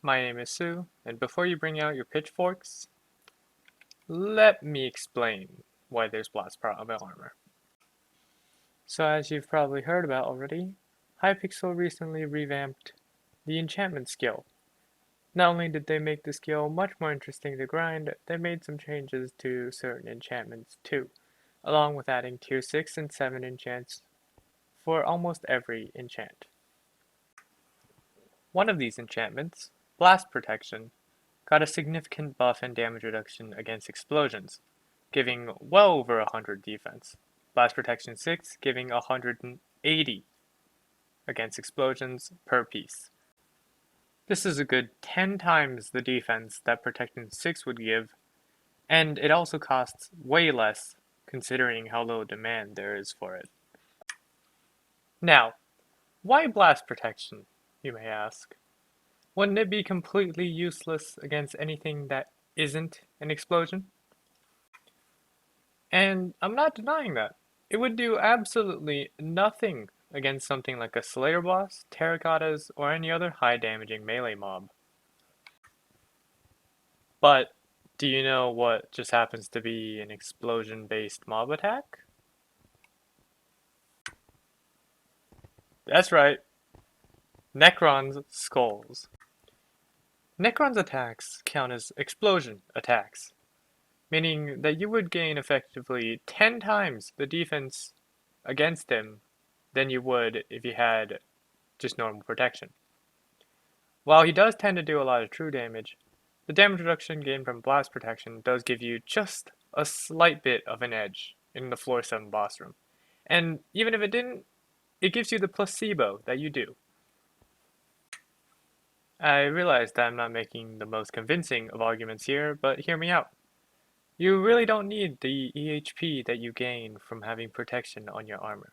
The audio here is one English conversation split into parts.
My name is Sue, and before you bring out your pitchforks, let me explain why there's blast part on my armor. So as you've probably heard about already, Hypixel recently revamped the enchantment skill. Not only did they make the skill much more interesting to grind, they made some changes to certain enchantments too, along with adding tier 6 and 7 enchants for almost every enchant. One of these enchantments, Blast Protection, got a significant buff and damage reduction against explosions, giving well over 100 defense. Blast Protection 6 giving 180 against explosions per piece. This is a good 10 times the defense that Protection 6 would give, and it also costs way less considering how low demand there is for it. Now, why Blast Protection, you may ask? Wouldn't it be completely useless against anything that isn't an explosion? And I'm not denying that. It would do absolutely nothing against something like a Slayer boss, Terracottas, or any other high damaging melee mob. But do you know what just happens to be an explosion based mob attack? That's right. Necron's skulls. Necron's attacks count as explosion attacks, meaning that you would gain effectively 10 times the defense against him than you would if you had just normal protection. While he does tend to do a lot of true damage, the damage reduction gained from blast protection does give you just a slight bit of an edge in the floor 7 boss room. And even if it didn't, it gives you the placebo that you do. I realize that I'm not making the most convincing of arguments here, but hear me out. You really don't need the EHP that you gain from having protection on your armor.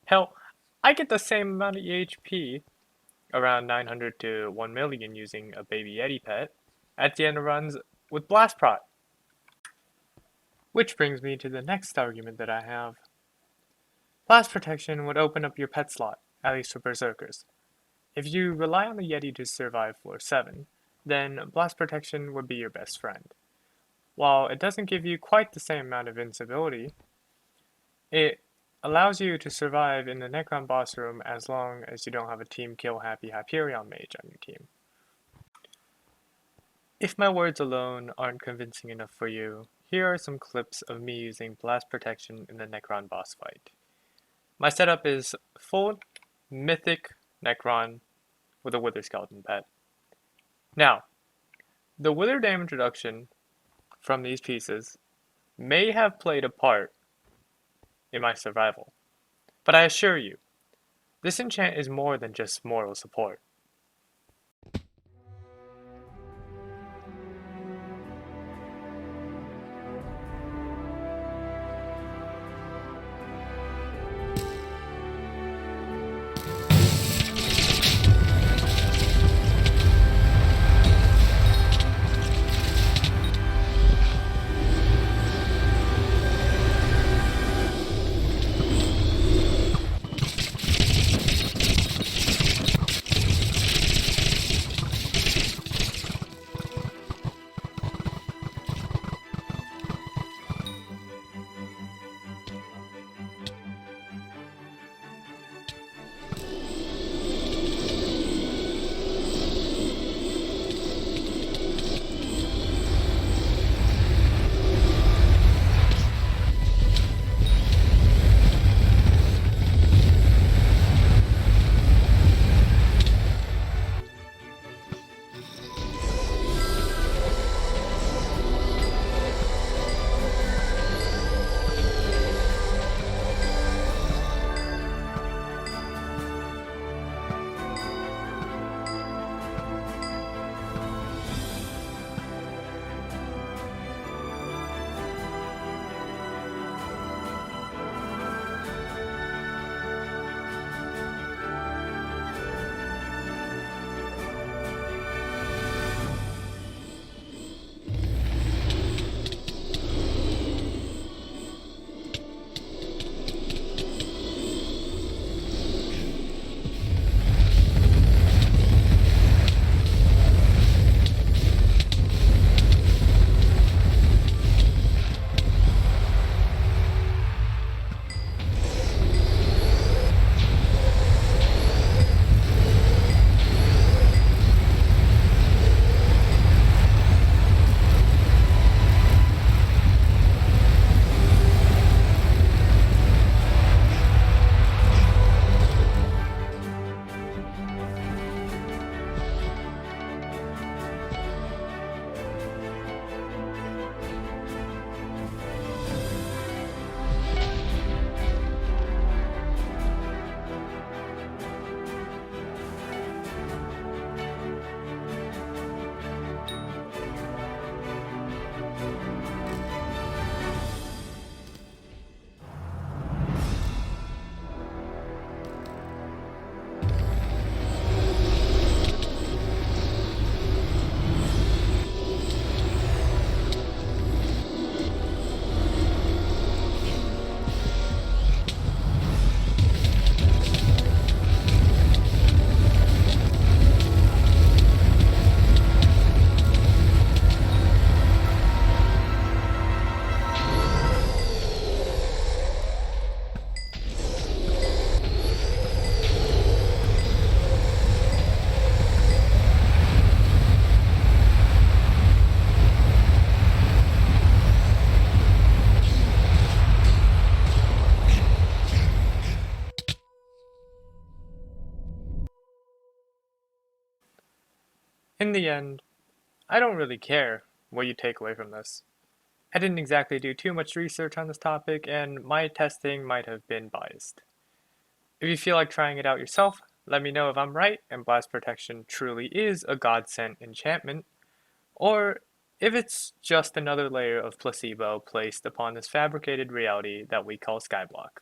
Hell, I get the same amount of EHP, around 900 to 1 million using a baby Yeti pet, at the end of runs with Blast Prot. Which brings me to the next argument that I have. Blast Protection would open up your pet slot, at least for Berserkers. If you rely on the Yeti to survive floor 7, then Blast Protection would be your best friend. While it doesn't give you quite the same amount of invincibility, it allows you to survive in the Necron boss room as long as you don't have a team kill happy Hyperion mage on your team. If my words alone aren't convincing enough for you, here are some clips of me using Blast Protection in the Necron boss fight. My setup is full mythic Necron with a Wither Skeleton pet. Now, the Wither damage reduction from these pieces may have played a part in my survival, but I assure you, this enchant is more than just moral support. In the end, I don't really care what you take away from this. I didn't exactly do too much research on this topic, and my testing might have been biased. If you feel like trying it out yourself, let me know if I'm right and blast protection truly is a god-sent enchantment, or if it's just another layer of placebo placed upon this fabricated reality that we call Skyblock.